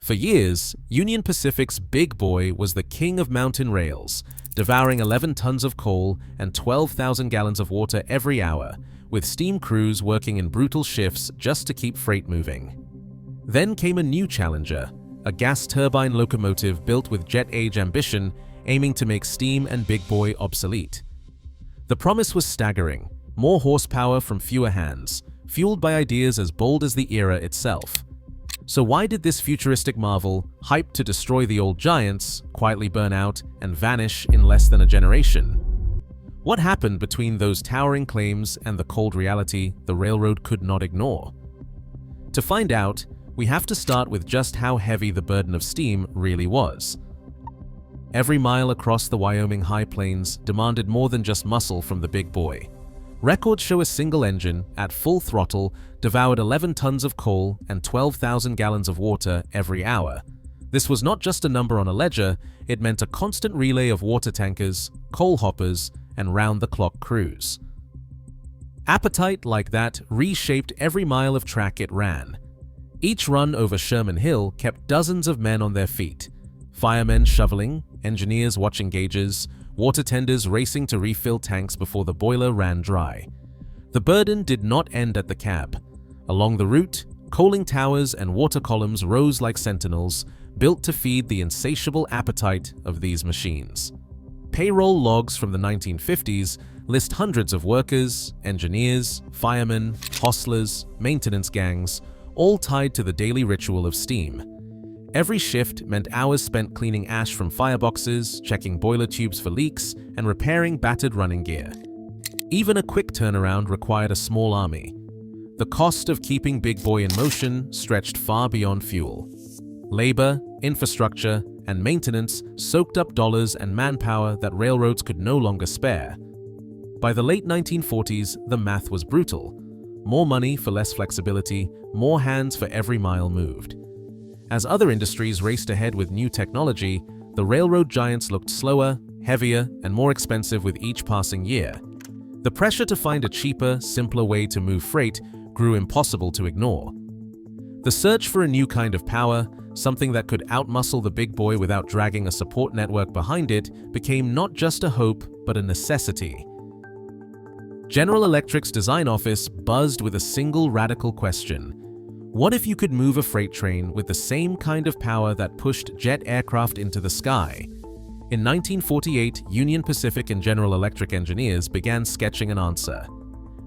For years, Union Pacific's Big Boy was the king of mountain rails, devouring 11 tons of coal and 12,000 gallons of water every hour, with steam crews working in brutal shifts just to keep freight moving. Then came a new challenger, a gas turbine locomotive built with jet-age ambition, aiming to make steam and Big Boy obsolete. The promise was staggering: more horsepower from fewer hands, fueled by ideas as bold as the era itself. So why did this futuristic marvel, hyped to destroy the old giants, quietly burn out and vanish in less than a generation? What happened between those towering claims and the cold reality the railroad could not ignore? To find out, we have to start with just how heavy the burden of steam really was. Every mile across the Wyoming high plains demanded more than just muscle from the Big Boy. Records show a single engine, at full throttle, devoured 11 tons of coal and 12,000 gallons of water every hour. This was not just a number on a ledger, it meant a constant relay of water tankers, coal hoppers, and round-the-clock crews. Appetite like that reshaped every mile of track it ran. Each run over Sherman Hill kept dozens of men on their feet: firemen shoveling, engineers watching gauges, water tenders racing to refill tanks before the boiler ran dry. The burden did not end at the cab. Along the route, coaling towers and water columns rose like sentinels, built to feed the insatiable appetite of these machines. Payroll logs from the 1950s list hundreds of workers, engineers, firemen, hostlers, maintenance gangs, all tied to the daily ritual of steam. Every shift meant hours spent cleaning ash from fireboxes, checking boiler tubes for leaks, and repairing battered running gear. Even a quick turnaround required a small army. The cost of keeping Big Boy in motion stretched far beyond fuel. Labor, infrastructure, and maintenance soaked up dollars and manpower that railroads could no longer spare. By the late 1940s, the math was brutal. More money for less flexibility, more hands for every mile moved. As other industries raced ahead with new technology, the railroad giants looked slower, heavier, and more expensive with each passing year. The pressure to find a cheaper, simpler way to move freight grew impossible to ignore. The search for a new kind of power, something that could outmuscle the Big Boy without dragging a support network behind it, became not just a hope, but a necessity. General Electric's design office buzzed with a single radical question: what if you could move a freight train with the same kind of power that pushed jet aircraft into the sky? In 1948, Union Pacific and General Electric engineers began sketching an answer.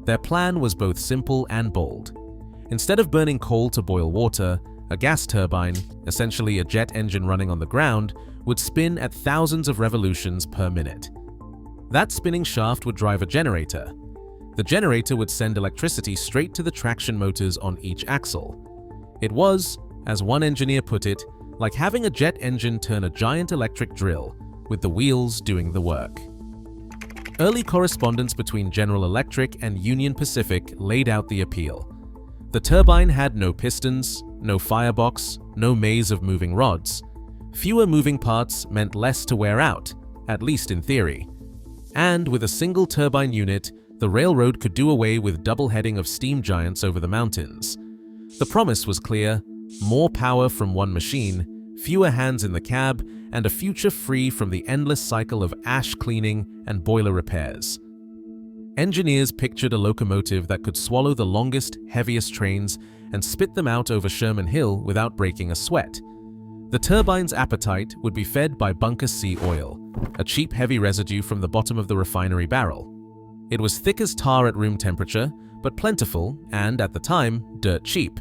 Their plan was both simple and bold. Instead of burning coal to boil water, a gas turbine, essentially a jet engine running on the ground, would spin at thousands of revolutions per minute. That spinning shaft would drive a generator. The generator would send electricity straight to the traction motors on each axle. It was, as one engineer put it, like having a jet engine turn a giant electric drill, with the wheels doing the work. Early correspondence between General Electric and Union Pacific laid out the appeal. The turbine had no pistons, no firebox, no maze of moving rods. Fewer moving parts meant less to wear out, at least in theory. And with a single turbine unit, the railroad could do away with double-heading of steam giants over the mountains. The promise was clear: more power from one machine, fewer hands in the cab, and a future free from the endless cycle of ash cleaning and boiler repairs. Engineers pictured a locomotive that could swallow the longest, heaviest trains and spit them out over Sherman Hill without breaking a sweat. The turbine's appetite would be fed by bunker C oil, a cheap heavy residue from the bottom of the refinery barrel. It was thick as tar at room temperature, but plentiful and, at the time, dirt cheap.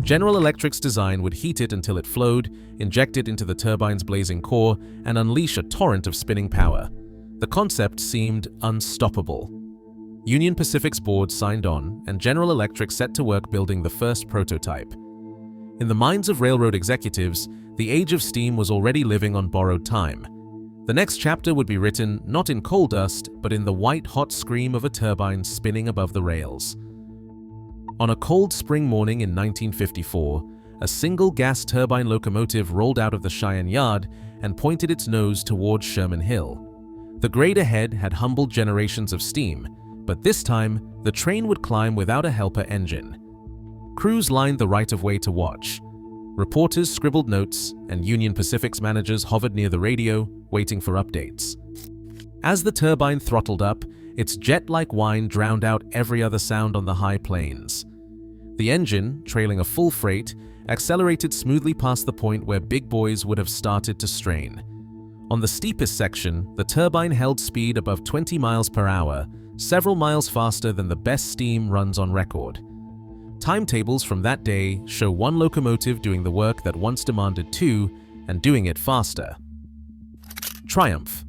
General Electric's design would heat it until it flowed, inject it into the turbine's blazing core, and unleash a torrent of spinning power. The concept seemed unstoppable. Union Pacific's board signed on, and General Electric set to work building the first prototype. In the minds of railroad executives, the age of steam was already living on borrowed time. The next chapter would be written not in coal dust, but in the white-hot scream of a turbine spinning above the rails. On a cold spring morning in 1954, a single gas turbine locomotive rolled out of the Cheyenne yard and pointed its nose towards Sherman Hill. The grade ahead had humbled generations of steam, but this time, the train would climb without a helper engine. Crews lined the right-of-way to watch. Reporters scribbled notes, and Union Pacific's managers hovered near the radio, waiting for updates. As the turbine throttled up, its jet-like whine drowned out every other sound on the high plains. The engine, trailing a full freight, accelerated smoothly past the point where big boys would have started to strain. On the steepest section, the turbine held speed above 20 miles per hour, several miles faster than the best steam runs on record. Timetables from that day show one locomotive doing the work that once demanded two, and doing it faster. Triumph.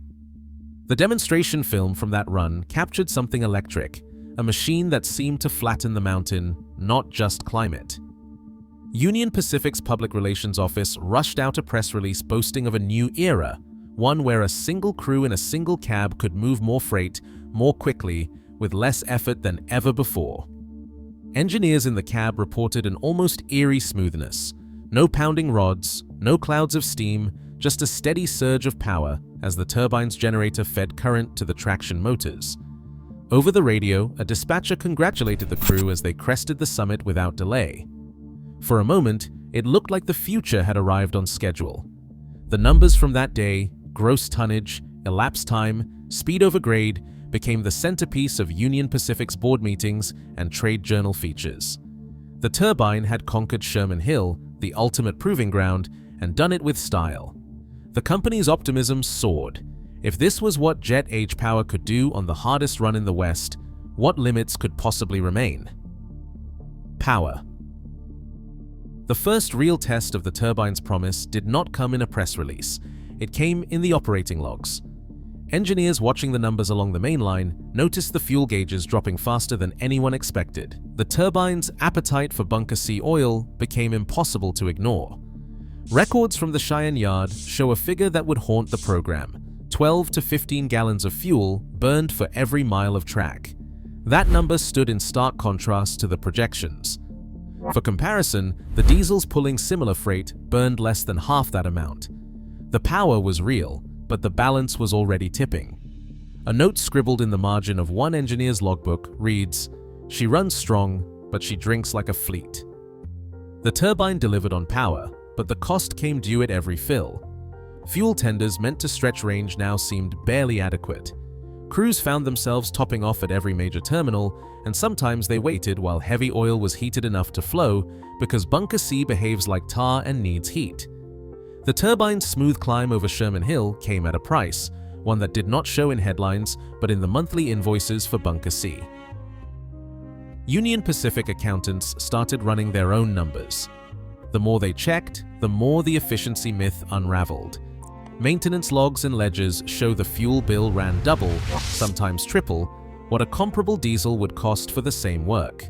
The demonstration film from that run captured something electric, a machine that seemed to flatten the mountain, not just climb it. Union Pacific's public relations office rushed out a press release boasting of a new era, one where a single crew in a single cab could move more freight more quickly with less effort than ever before. Engineers in the cab reported an almost eerie smoothness. No pounding rods, no clouds of steam, just a steady surge of power as the turbine's generator fed current to the traction motors. Over the radio, a dispatcher congratulated the crew as they crested the summit without delay. For a moment, it looked like the future had arrived on schedule. The numbers from that day, gross tonnage, elapsed time, speed over grade, became the centerpiece of Union Pacific's board meetings and trade journal features. The turbine had conquered Sherman Hill, the ultimate proving ground, and done it with style. The company's optimism soared. If this was what jet age power could do on the hardest run in the West, what limits could possibly remain? Power. The first real test of the turbine's promise did not come in a press release. It came in the operating logs. Engineers watching the numbers along the main line noticed the fuel gauges dropping faster than anyone expected. The turbine's appetite for bunker C oil became impossible to ignore. Records from the Cheyenne yard show a figure that would haunt the program: 12 to 15 gallons of fuel burned for every mile of track. That number stood in stark contrast to the projections. For comparison, the diesels pulling similar freight burned less than half that amount. The power was real, but the balance was already tipping. A note scribbled in the margin of one engineer's logbook reads, "She runs strong, but she drinks like a fleet." The turbine delivered on power, but the cost came due at every fill. Fuel tenders meant to stretch range now seemed barely adequate. Crews found themselves topping off at every major terminal, and sometimes they waited while heavy oil was heated enough to flow because bunker C behaves like tar and needs heat. The turbine's smooth climb over Sherman Hill came at a price, one that did not show in headlines but in the monthly invoices for bunker C. Union Pacific accountants started running their own numbers. The more they checked, the more the efficiency myth unraveled. Maintenance logs and ledgers show the fuel bill ran double, sometimes triple, what a comparable diesel would cost for the same work.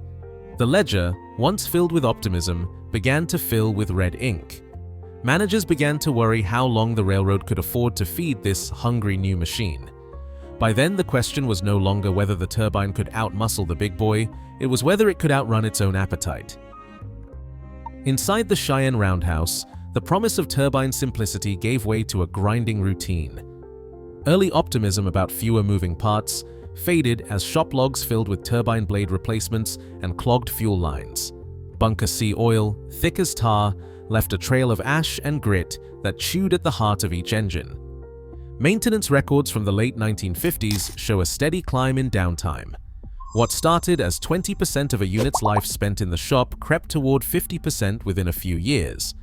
The ledger, once filled with optimism, began to fill with red ink. Managers began to worry how long the railroad could afford to feed this hungry new machine. By then, the question was no longer whether the turbine could outmuscle the big boy, it was whether it could outrun its own appetite. Inside the Cheyenne roundhouse, the promise of turbine simplicity gave way to a grinding routine. Early optimism about fewer moving parts faded as shop logs filled with turbine blade replacements and clogged fuel lines. Bunker C oil, thick as tar, left a trail of ash and grit that chewed at the heart of each engine. Maintenance records from the late 1950s show a steady climb in downtime. What started as 20% of a unit's life spent in the shop crept toward 50% within a few years.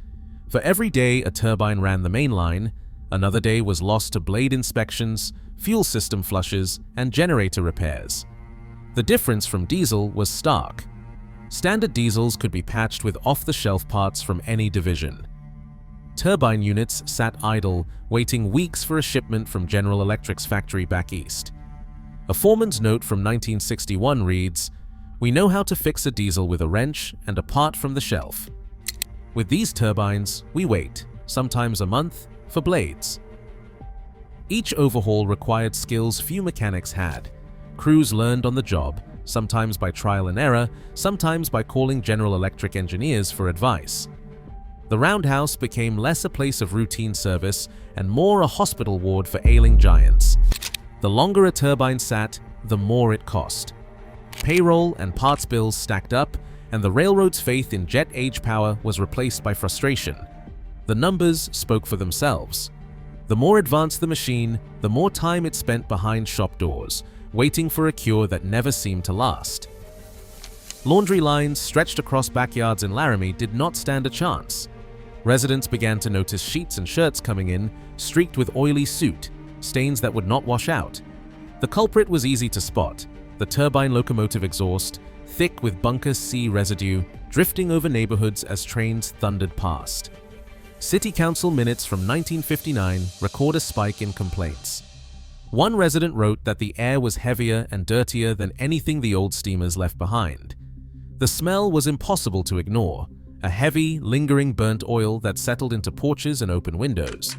For every day a turbine ran the main line, another day was lost to blade inspections, fuel system flushes, and generator repairs. The difference from diesel was stark. Standard diesels could be patched with off-the-shelf parts from any division. Turbine units sat idle, waiting weeks for a shipment from General Electric's factory back east. A foreman's note from 1961 reads, "We know how to fix a diesel with a wrench and a part from the shelf. With these turbines, we wait, sometimes a month, for blades." Each overhaul required skills few mechanics had. Crews learned on the job, sometimes by trial and error, sometimes by calling General Electric engineers for advice. The roundhouse became less a place of routine service and more a hospital ward for ailing giants. The longer a turbine sat, the more it cost. Payroll and parts bills stacked up, and the railroad's faith in jet age power was replaced by frustration. The numbers spoke for themselves. The more advanced the machine, the more time it spent behind shop doors, waiting for a cure that never seemed to last. Laundry lines stretched across backyards in Laramie did not stand a chance. Residents began to notice sheets and shirts coming in, streaked with oily soot, stains that would not wash out. The culprit was easy to spot: the turbine locomotive exhaust, thick with bunker C residue, drifting over neighborhoods as trains thundered past. City Council minutes from 1959 record a spike in complaints. One resident wrote that the air was heavier and dirtier than anything the old steamers left behind. The smell was impossible to ignore, a heavy, lingering burnt oil that settled into porches and open windows.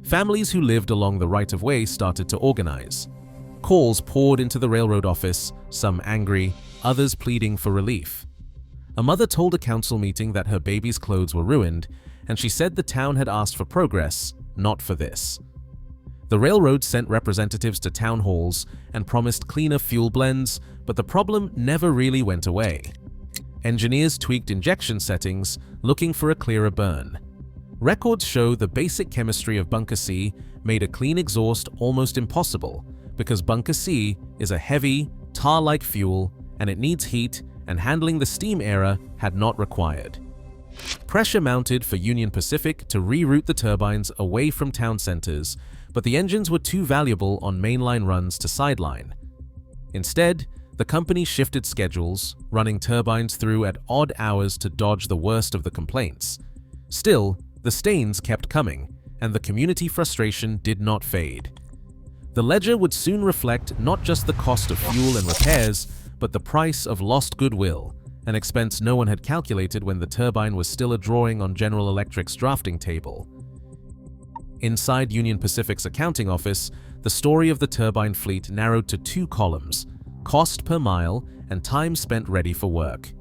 Families who lived along the right-of-way started to organize. Calls poured into the railroad office, some angry, others pleading for relief. A mother told a council meeting that her baby's clothes were ruined, and she said the town had asked for progress, not for this. The railroad sent representatives to town halls and promised cleaner fuel blends, but the problem never really went away. Engineers tweaked injection settings, looking for a clearer burn. Records show the basic chemistry of Bunker C made a clean exhaust almost impossible, because Bunker C is a heavy, tar-like fuel, and it needs heat, and handling the steam era had not required. Pressure mounted for Union Pacific to reroute the turbines away from town centers, but the engines were too valuable on mainline runs to sideline. Instead, the company shifted schedules, running turbines through at odd hours to dodge the worst of the complaints. Still, the stains kept coming, and the community frustration did not fade. The ledger would soon reflect not just the cost of fuel and repairs, but the price of lost goodwill, an expense no one had calculated when the turbine was still a drawing on General Electric's drafting table. Inside Union Pacific's accounting office, the story of the turbine fleet narrowed to two columns: cost per mile and time spent ready for work.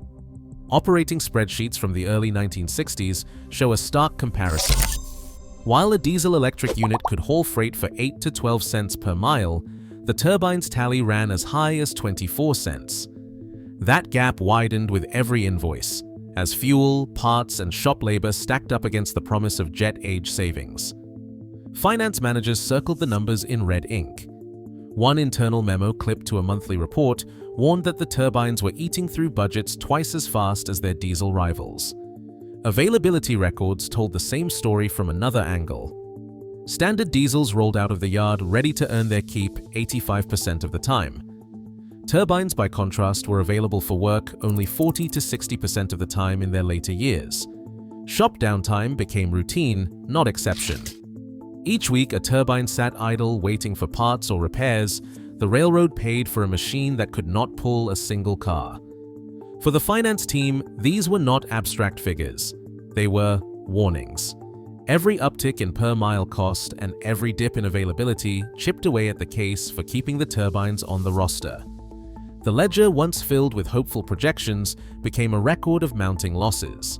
Operating spreadsheets from the early 1960s show a stark comparison. While a diesel-electric unit could haul freight for 8 to 12 cents per mile, the turbine's tally ran as high as 24 cents. That gap widened with every invoice, as fuel, parts, and shop labor stacked up against the promise of jet age savings. Finance managers circled the numbers in red ink. One internal memo clipped to a monthly report warned that the turbines were eating through budgets twice as fast as their diesel rivals. Availability records told the same story from another angle. Standard diesels rolled out of the yard ready to earn their keep 85% of the time. Turbines, by contrast, were available for work only 40 to 60% of the time in their later years. Shop downtime became routine, not exception. Each week, a turbine sat idle waiting for parts or repairs. The railroad paid for a machine that could not pull a single car. For the finance team, these were not abstract figures. They were warnings. Every uptick in per-mile cost and every dip in availability chipped away at the case for keeping the turbines on the roster. The ledger, once filled with hopeful projections, became a record of mounting losses.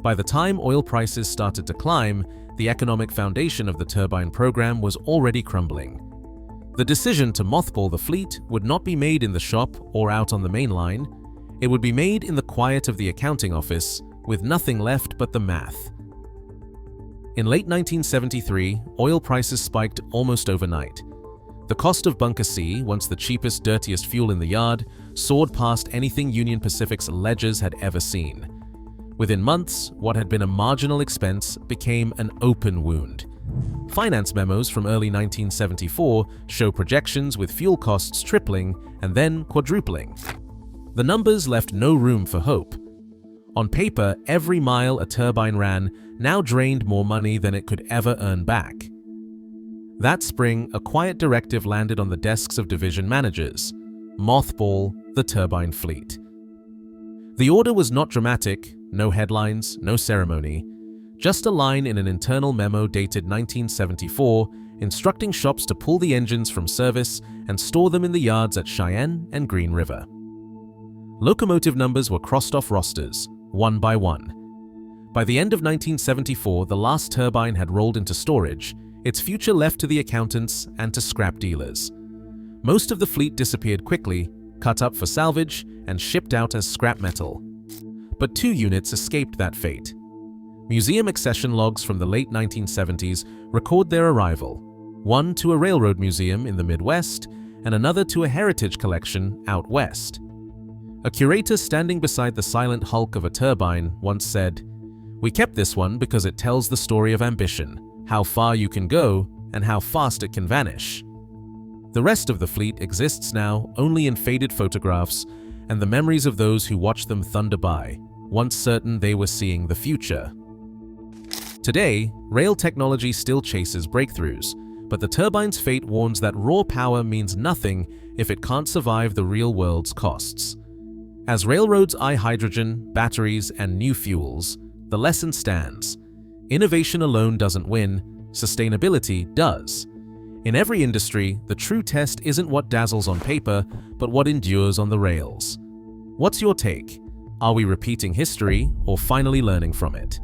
By the time oil prices started to climb, the economic foundation of the turbine program was already crumbling. The decision to mothball the fleet would not be made in the shop or out on the main line. It would be made in the quiet of the accounting office, with nothing left but the math. In late 1973, oil prices spiked almost overnight. The cost of Bunker C, once the cheapest, dirtiest fuel in the yard, soared past anything Union Pacific's ledgers had ever seen. Within months, what had been a marginal expense became an open wound. Finance memos from early 1974 show projections with fuel costs tripling and then quadrupling. The numbers left no room for hope. On paper, every mile a turbine ran now drained more money than it could ever earn back. That spring, a quiet directive landed on the desks of division managers: mothball the turbine fleet. The order was not dramatic, no headlines, no ceremony, just a line in an internal memo dated 1974 instructing shops to pull the engines from service and store them in the yards at Cheyenne and Green River. Locomotive numbers were crossed off rosters, one by one. By the end of 1974, the last turbine had rolled into storage, its future left to the accountants and to scrap dealers. Most of the fleet disappeared quickly, cut up for salvage, and shipped out as scrap metal. But 2 units escaped that fate. Museum accession logs from the late 1970s record their arrival, one to a railroad museum in the Midwest and another to a heritage collection out west. A curator standing beside the silent hulk of a turbine once said, "We kept this one because it tells the story of ambition, how far you can go and how fast it can vanish." The rest of the fleet exists now only in faded photographs and the memories of those who watched them thunder by, once certain they were seeing the future. Today, rail technology still chases breakthroughs, but the turbine's fate warns that raw power means nothing if it can't survive the real world's costs. As railroads eye hydrogen, batteries, and new fuels, the lesson stands. Innovation alone doesn't win, sustainability does. In every industry, the true test isn't what dazzles on paper, but what endures on the rails. What's your take? Are we repeating history or finally learning from it?